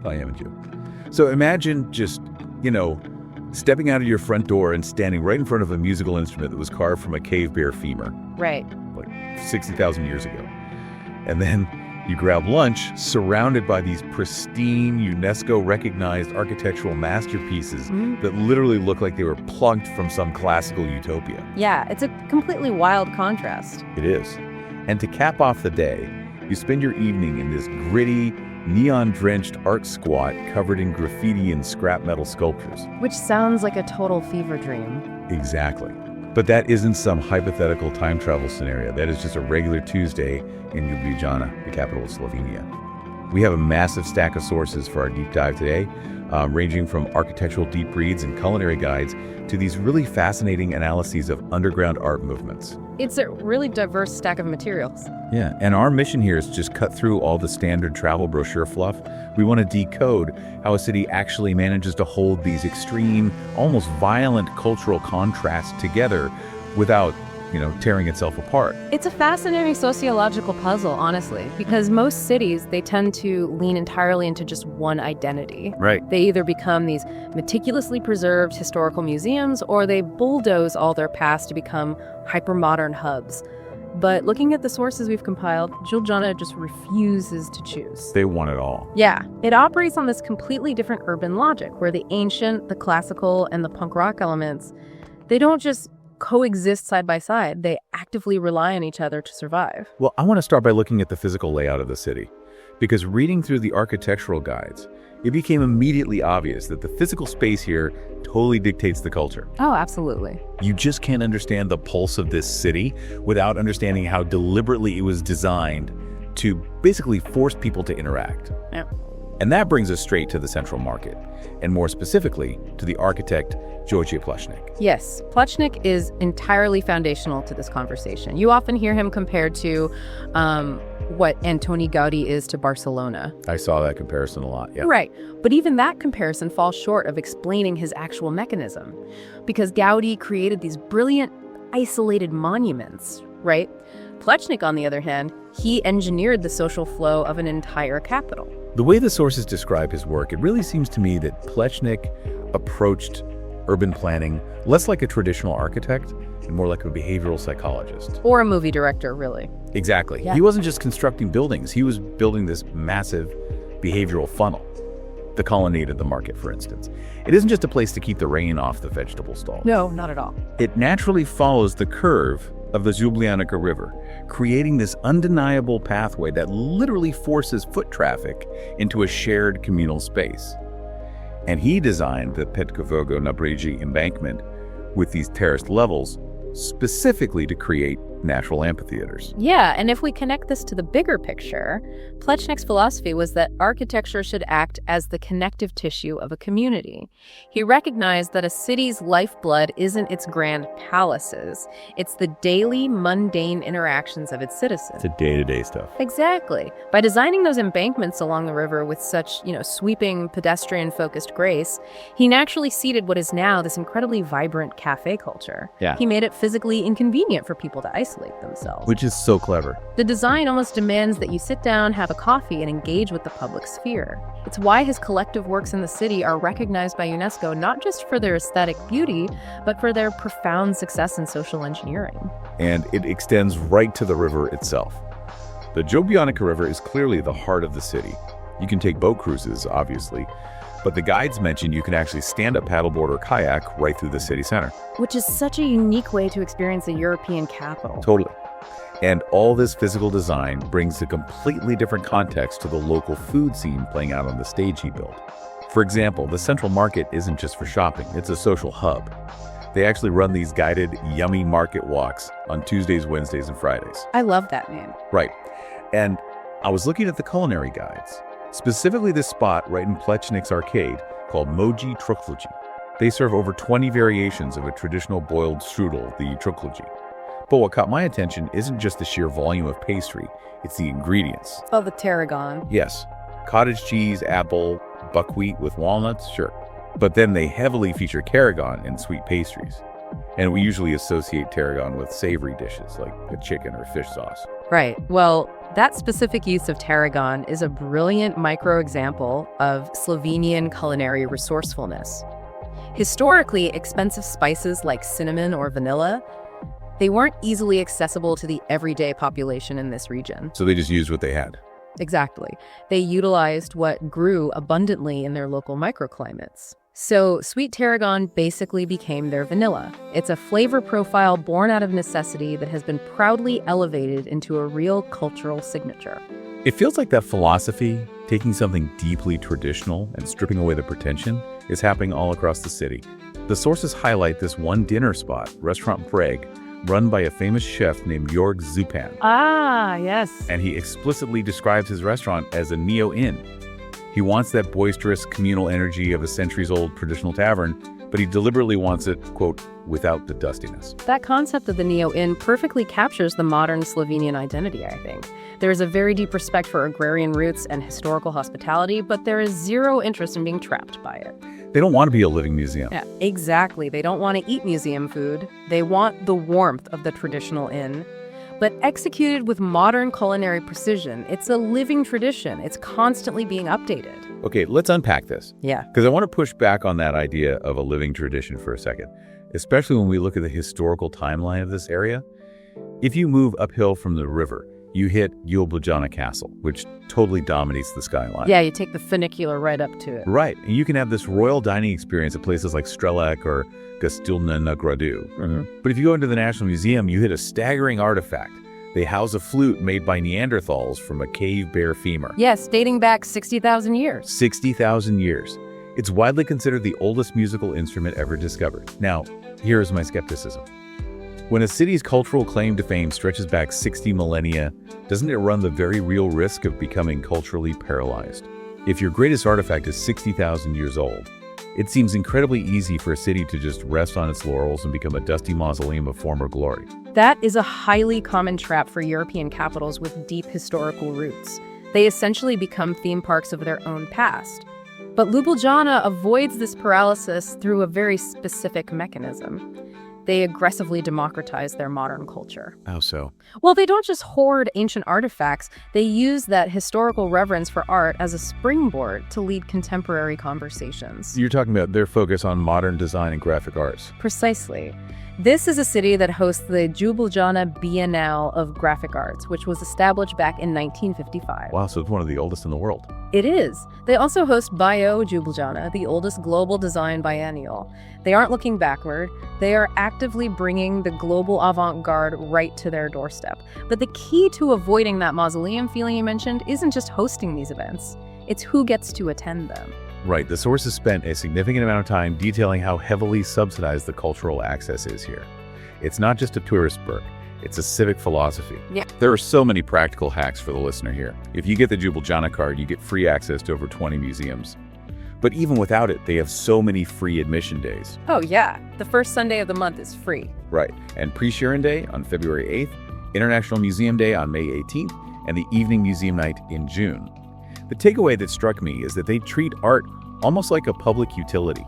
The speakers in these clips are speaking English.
I am a Jew. So imagine just, stepping out of your front door and standing right in front of a musical instrument that was carved from a cave bear femur. Right. Like 60,000 years ago. And then you grab lunch surrounded by these pristine, UNESCO-recognized architectural masterpieces that literally look like they were plucked from some classical utopia. Yeah, it's a completely wild contrast. It is. And to cap off the day, you spend your evening in this gritty, neon-drenched art squat covered in graffiti and scrap metal sculptures. Which sounds like a total fever dream. Exactly. But that isn't some hypothetical time travel scenario. That is just a regular Tuesday in Ljubljana, the capital of Slovenia. We have a massive stack of sources for our deep dive today, ranging from architectural deep reads and culinary guides to these really fascinating analyses of underground art movements. It's a really diverse stack of materials. Yeah, and our mission here is to just cut through all the standard travel brochure fluff. We want to decode how a city actually manages to hold these extreme, almost violent cultural contrasts together without, tearing itself apart. It's a fascinating sociological puzzle, honestly, because most cities, they tend to lean entirely into just one identity. Right. They either become these meticulously preserved historical museums or they bulldoze all their past to become hypermodern hubs. But looking at the sources we've compiled, Ljubljana just refuses to choose. They want it all. Yeah, it operates on this completely different urban logic where the ancient, the classical, and the punk rock elements, they don't just coexist side by side. They actively rely on each other to survive. Well, I want to start by looking at the physical layout of the city, because reading through the architectural guides, it became immediately obvious that the physical space here totally dictates the culture. Oh, absolutely. You just can't understand the pulse of this city without understanding how deliberately it was designed to basically force people to interact. Yeah. And that brings us straight to the central market, and more specifically to the architect George Plečnik. Yes, Plečnik is entirely foundational to this conversation. You often hear him compared to what Antoni Gaudi is to Barcelona. I saw that comparison a lot, yeah. Right, but even that comparison falls short of explaining his actual mechanism, because Gaudi created these brilliant, isolated monuments, right? Plečnik, on the other hand, he engineered the social flow of an entire capital. The way the sources describe his work, it really seems to me that Plečnik approached urban planning less like a traditional architect and more like a behavioral psychologist. Or a movie director, really. Exactly. Yeah. He wasn't just constructing buildings, he was building this massive behavioral funnel. The colonnade of the market, for instance. It isn't just a place to keep the rain off the vegetable stall. No, not at all. It naturally follows the curve of the Ljubljana River, creating this undeniable pathway that literally forces foot traffic into a shared communal space. And he designed the Petkovogo Nabrežje embankment with these terraced levels specifically to create natural amphitheaters. Yeah, and if we connect this to the bigger picture, Plečnik's philosophy was that architecture should act as the connective tissue of a community. He recognized that a city's lifeblood isn't its grand palaces, it's the daily, mundane interactions of its citizens. It's the day-to-day stuff. Exactly. By designing those embankments along the river with such, sweeping, pedestrian-focused grace, he naturally seeded what is now this incredibly vibrant cafe culture. Yeah. He made it physically inconvenient for people to isolate themselves. Which is so clever. The design almost demands that you sit down, have a coffee, and engage with the public sphere. It's why his collective works in the city are recognized by UNESCO not just for their aesthetic beauty, but for their profound success in social engineering. And it extends right to the river itself. The Ljubljana River is clearly the heart of the city. You can take boat cruises, obviously, but the guides mention you can actually stand up paddleboard or kayak right through the city center. Which is such a unique way to experience a European capital. Totally. And all this physical design brings a completely different context to the local food scene playing out on the stage he built. For example, the central market isn't just for shopping, it's a social hub. They actually run these guided, yummy market walks on Tuesdays, Wednesdays, and Fridays. I love that name. Right. And I was looking at the culinary guides, specifically this spot right in Plečnik's arcade called Moji Trukluji. They serve over 20 variations of a traditional boiled strudel, the trukluji. But what caught my attention isn't just the sheer volume of pastry, it's the ingredients. Oh, the tarragon. Yes, cottage cheese, apple, buckwheat with walnuts, sure. But then they heavily feature tarragon in sweet pastries. And we usually associate tarragon with savory dishes like a chicken or fish sauce. Right. Well, that specific use of tarragon is a brilliant micro-example of Slovenian culinary resourcefulness. Historically, expensive spices like cinnamon or vanilla, they weren't easily accessible to the everyday population in this region. So they just used what they had. Exactly. They utilized what grew abundantly in their local microclimates. So sweet tarragon basically became their vanilla. It's a flavor profile born out of necessity that has been proudly elevated into a real cultural signature. It feels like that philosophy, taking something deeply traditional and stripping away the pretension, is happening all across the city. The sources highlight this one dinner spot, Restaurant Preg, run by a famous chef named Jorg Zupan. Ah, yes. And he explicitly describes his restaurant as a neo-inn. He wants that boisterous communal energy of a centuries-old traditional tavern, but he deliberately wants it, quote, without the dustiness. That concept of the neo-inn perfectly captures the modern Slovenian identity, I think. There is a very deep respect for agrarian roots and historical hospitality, but there is zero interest in being trapped by it. They don't want to be a living museum. Yeah, exactly. They don't want to eat museum food. They want the warmth of the traditional inn, but executed with modern culinary precision. It's a living tradition. It's constantly being updated. Okay, let's unpack this. Yeah. Because I want to push back on that idea of a living tradition for a second, especially when we look at the historical timeline of this area. If you move uphill from the river, you hit Ljubljana Castle, which totally dominates the skyline. Yeah, you take the funicular right up to it. Right, and you can have this royal dining experience at places like Strelec or Gostilna na Gradu. Mm-hmm. But if you go into the National Museum, you hit a staggering artifact. They house a flute made by Neanderthals from a cave bear femur. Yes, dating back 60,000 years. 60,000 years. It's widely considered the oldest musical instrument ever discovered. Now, here's my skepticism. When a city's cultural claim to fame stretches back 60 millennia, doesn't it run the very real risk of becoming culturally paralyzed? If your greatest artifact is 60,000 years old, it seems incredibly easy for a city to just rest on its laurels and become a dusty mausoleum of former glory. That is a highly common trap for European capitals with deep historical roots. They essentially become theme parks of their own past. But Ljubljana avoids this paralysis through a very specific mechanism. They aggressively democratize their modern culture. How so? Well, they don't just hoard ancient artifacts. They use that historical reverence for art as a springboard to lead contemporary conversations. You're talking about their focus on modern design and graphic arts. Precisely. This is a city that hosts the Ljubljana Biennale of Graphic Arts, which was established back in 1955. Wow, so it's one of the oldest in the world. It is. They also host Bio Ljubljana, the oldest global design biennial. They aren't looking backward. They are actively bringing the global avant-garde right to their doorstep. But the key to avoiding that mausoleum feeling you mentioned isn't just hosting these events. It's who gets to attend them. Right, the sources spent a significant amount of time detailing how heavily subsidized the cultural access is here. It's not just a tourist perk, it's a civic philosophy. Yeah. There are so many practical hacks for the listener here. If you get the Ljubljana card, you get free access to over 20 museums. But even without it, they have so many free admission days. Oh yeah, the first Sunday of the month is free. Right, and Pre-Sharon Day on February 8th, International Museum Day on May 18th, and the Evening Museum Night in June. The takeaway that struck me is that they treat art almost like a public utility.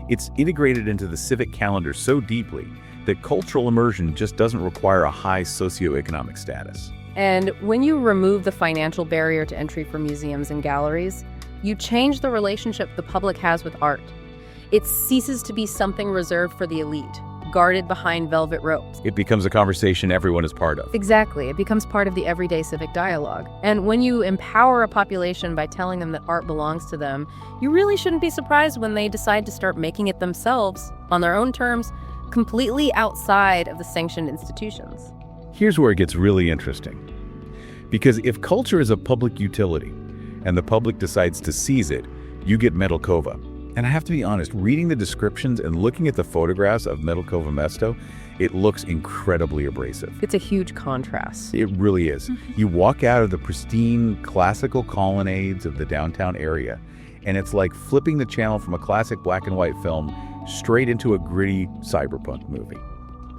It's integrated into the civic calendar so deeply that cultural immersion just doesn't require a high socioeconomic status. And when you remove the financial barrier to entry for museums and galleries, you change the relationship the public has with art. It ceases to be something reserved for the elite, guarded behind velvet ropes. It becomes a conversation everyone is part of. Exactly. It becomes part of the everyday civic dialogue. And when you empower a population by telling them that art belongs to them, you really shouldn't be surprised when they decide to start making it themselves, on their own terms, completely outside of the sanctioned institutions. Here's where it gets really interesting. Because if culture is a public utility, and the public decides to seize it, you get Metalkova. And I have to be honest, reading the descriptions and looking at the photographs of Metalkova Mesto, it looks incredibly abrasive. It's a huge contrast. It really is. You walk out of the pristine classical colonnades of the downtown area, and it's like flipping the channel from a classic black and white film straight into a gritty cyberpunk movie.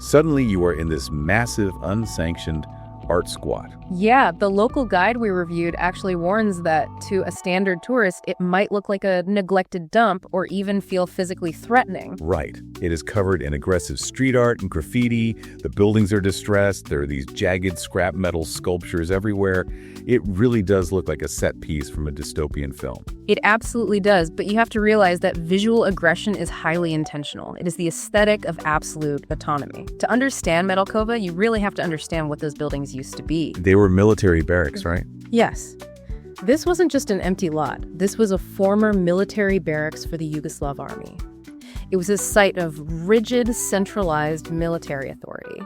Suddenly you are in this massive, unsanctioned, art squat. Yeah, the local guide we reviewed actually warns that to a standard tourist, it might look like a neglected dump or even feel physically threatening. Right. It is covered in aggressive street art and graffiti. The buildings are distressed. There are these jagged scrap metal sculptures everywhere. It really does look like a set piece from a dystopian film. It absolutely does, but you have to realize that visual aggression is highly intentional. It is the aesthetic of absolute autonomy. To understand Metalkova, you really have to understand what those buildings used to be. They were military barracks, right? Yes. This wasn't just an empty lot. This was a former military barracks for the Yugoslav army. It was a site of rigid, centralized military authority.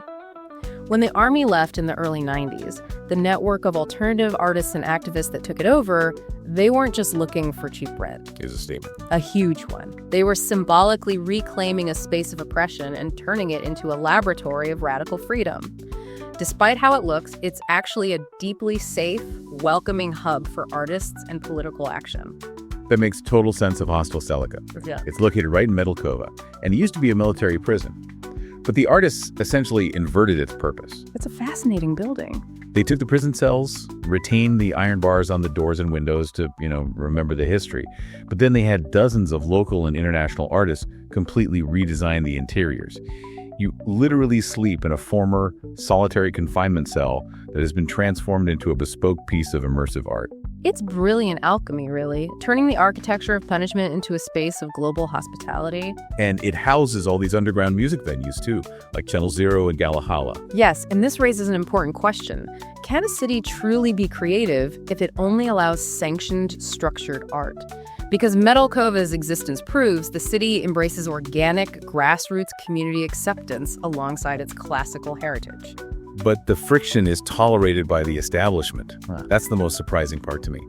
When the army left in the early 90s, the network of alternative artists and activists that took it over, they weren't just looking for cheap rent. Is a statement. A huge one. They were symbolically reclaiming a space of oppression and turning it into a laboratory of radical freedom. Despite how it looks, it's actually a deeply safe, welcoming hub for artists and political action. That makes total sense of Hostel Celica. Yeah. It's located right in Metalkova, and it used to be a military prison. But the artists essentially inverted its purpose. It's a fascinating building. They took the prison cells, retained the iron bars on the doors and windows to, remember the history. But then they had dozens of local and international artists completely redesign the interiors. You literally sleep in a former solitary confinement cell that has been transformed into a bespoke piece of immersive art. It's brilliant alchemy, really, turning the architecture of punishment into a space of global hospitality. And it houses all these underground music venues, too, like Channel Zero and Galahala. Yes, and this raises an important question. Can a city truly be creative if it only allows sanctioned, structured art? Because Metalkova's existence proves the city embraces organic, grassroots community acceptance alongside its classical heritage. But the friction is tolerated by the establishment. That's the most surprising part to me.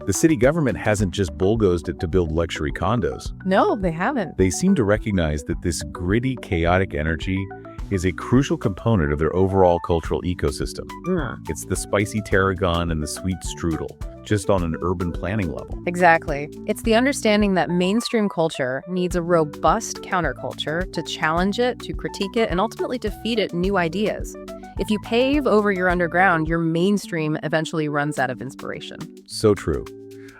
The city government hasn't just bulldozed it to build luxury condos. No, they haven't. They seem to recognize that this gritty, chaotic energy is a crucial component of their overall cultural ecosystem. It's the spicy tarragon and the sweet strudel, just on an urban planning level. Exactly. It's the understanding that mainstream culture needs a robust counterculture to challenge it, to critique it, and ultimately to feed it new ideas. If you pave over your underground, your mainstream eventually runs out of inspiration. So true.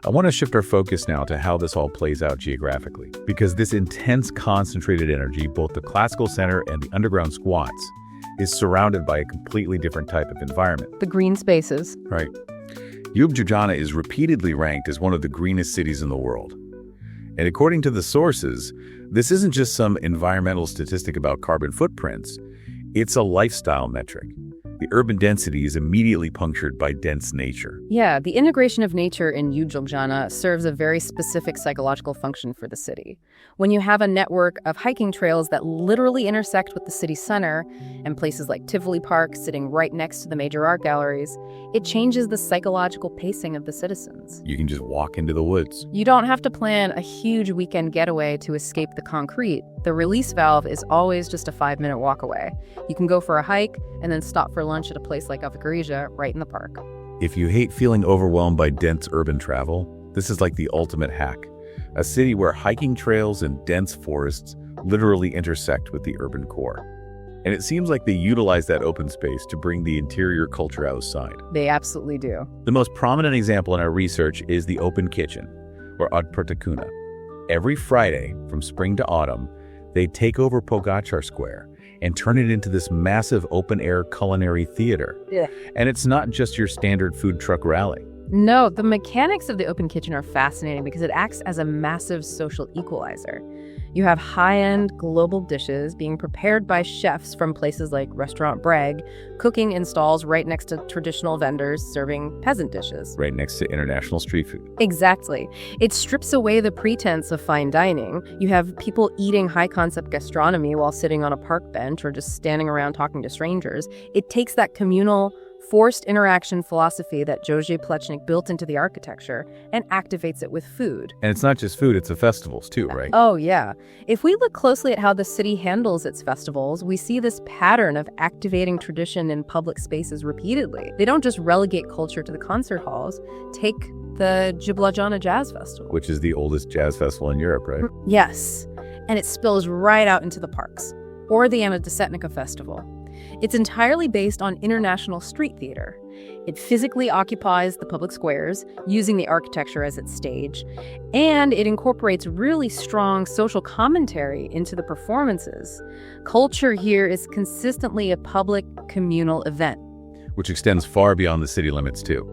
I want to shift our focus now to how this all plays out geographically, because this intense concentrated energy, both the classical center and the underground squats, is surrounded by a completely different type of environment. The green spaces. Right. Ljubljana is repeatedly ranked as one of the greenest cities in the world. And according to the sources, this isn't just some environmental statistic about carbon footprints. It's a lifestyle metric. The urban density is immediately punctured by dense nature. Yeah, the integration of nature in Ljubljana serves a very specific psychological function for the city. When you have a network of hiking trails that literally intersect with the city center and places like Tivoli Park sitting right next to the major art galleries, it changes the psychological pacing of the citizens. You can just walk into the woods. You don't have to plan a huge weekend getaway to escape the concrete. The release valve is always just a 5-minute walk away. You can go for a hike and then stop for lunch at a place like Avagriža right in the park. If you hate feeling overwhelmed by dense urban travel, this is like the ultimate hack. A city where hiking trails and dense forests literally intersect with the urban core. And it seems like they utilize that open space to bring the interior culture outside. They absolutely do. The most prominent example in our research is the open kitchen, or Odprta. Every Friday, from spring to autumn, they take over Pogačar Square and turn it into this massive open-air culinary theater. Yeah. And it's not just your standard food truck rally. No, the mechanics of the open kitchen are fascinating because it acts as a massive social equalizer. You have high-end global dishes being prepared by chefs from places like Restaurant Breg, cooking in stalls right next to traditional vendors serving peasant dishes. Right next to international street food. Exactly. It strips away the pretense of fine dining. You have people eating high-concept gastronomy while sitting on a park bench or just standing around talking to strangers. It takes that communal, forced interaction philosophy that Jože Plečnik built into the architecture and activates it with food. And it's not just food, it's the festivals too, right? Oh, yeah. If we look closely at how the city handles its festivals, we see this pattern of activating tradition in public spaces repeatedly. They don't just relegate culture to the concert halls. Take the Ljubljana Jazz Festival. Which is the oldest jazz festival in Europe, right? Yes. And it spills right out into the parks. Or the Anna Desetnica Festival. It's entirely based on international street theater. It physically occupies the public squares, using the architecture as its stage, and it incorporates really strong social commentary into the performances. Culture here is consistently a public, communal event. Which extends far beyond the city limits too.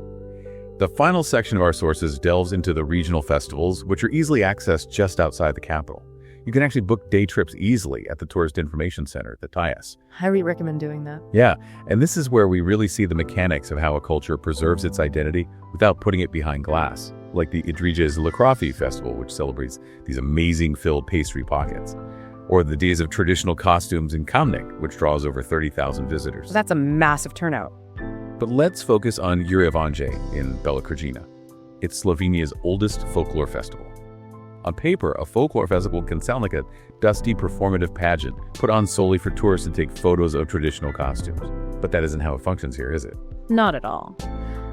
The final section of our sources delves into the regional festivals, which are easily accessed just outside the capital. You can actually book day trips easily at the Tourist Information Center, the TIAS. Highly recommend doing that. Yeah, and this is where we really see the mechanics of how a culture preserves its identity without putting it behind glass, like the Idriges Lacrofi Festival, which celebrates these amazing filled pastry pockets, or the Days of Traditional Costumes in Kamnik, which draws over 30,000 visitors. That's a massive turnout. But let's focus on Jurjevanje in Bela Krajina. It's Slovenia's oldest folklore festival. On paper, a folklore festival can sound like a dusty performative pageant put on solely for tourists to take photos of traditional costumes. But that isn't how it functions here, is it? Not at all.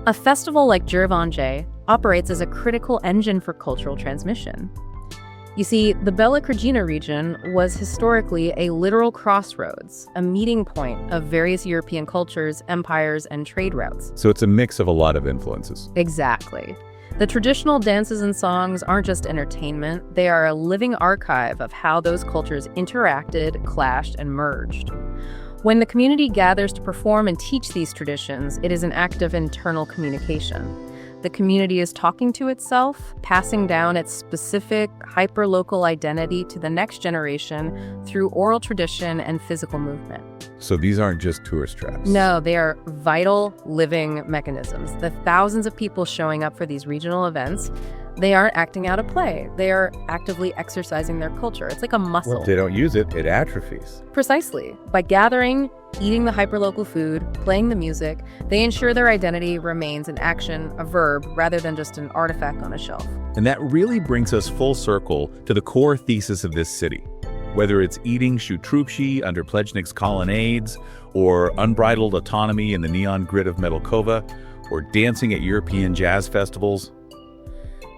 A festival like Jurjevanje operates as a critical engine for cultural transmission. You see, the Bela Krajina region was historically a literal crossroads, a meeting point of various European cultures, empires, and trade routes. So it's a mix of a lot of influences. Exactly. The traditional dances and songs aren't just entertainment, they are a living archive of how those cultures interacted, clashed, and merged. When the community gathers to perform and teach these traditions, it is an act of internal communication. The community is talking to itself, passing down its specific, hyper-local identity to the next generation through oral tradition and physical movement. So these aren't just tourist traps. No, they are vital, living mechanisms. The thousands of people showing up for these regional events, they aren't acting out a play. They are actively exercising their culture. It's like a muscle. Well, if they don't use it, it atrophies. Precisely. By gathering, eating the hyperlocal food, playing the music, they ensure their identity remains an action, a verb, rather than just an artifact on a shelf. And that really brings us full circle to the core thesis of this city. Whether it's eating shutrupshi under Plečnik's colonnades, or unbridled autonomy in the neon grid of Metelkova, or dancing at European jazz festivals,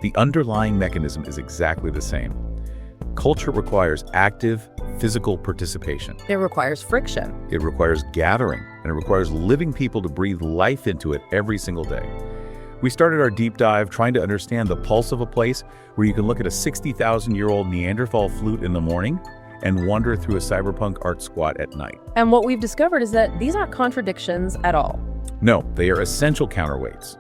the underlying mechanism is exactly the same. Culture requires active, physical participation. It requires friction. It requires gathering, and it requires living people to breathe life into it every single day. We started our deep dive trying to understand the pulse of a place where you can look at a 60,000-year-old Neanderthal flute in the morning and wander through a cyberpunk art squat at night. And what we've discovered is that these aren't contradictions at all. No, they are essential counterweights.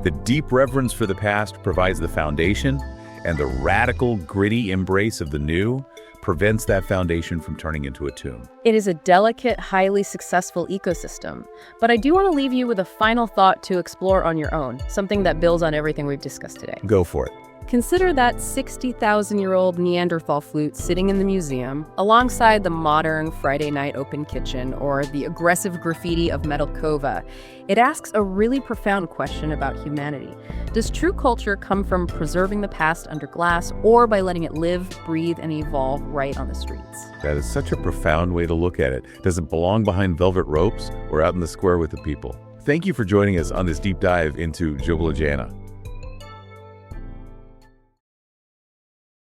The deep reverence for the past provides the foundation, and the radical, gritty embrace of the new prevents that foundation from turning into a tomb. It is a delicate, highly successful ecosystem. But I do want to leave you with a final thought to explore on your own, something that builds on everything we've discussed today. Go for it. Consider that 60,000-year-old Neanderthal flute sitting in the museum alongside the modern Friday night open kitchen or the aggressive graffiti of Metelkova. It asks a really profound question about humanity. Does true culture come from preserving the past under glass or by letting it live, breathe, and evolve right on the streets? That is such a profound way to look at it. Does it belong behind velvet ropes or out in the square with the people? Thank you for joining us on this deep dive into Ljubljana.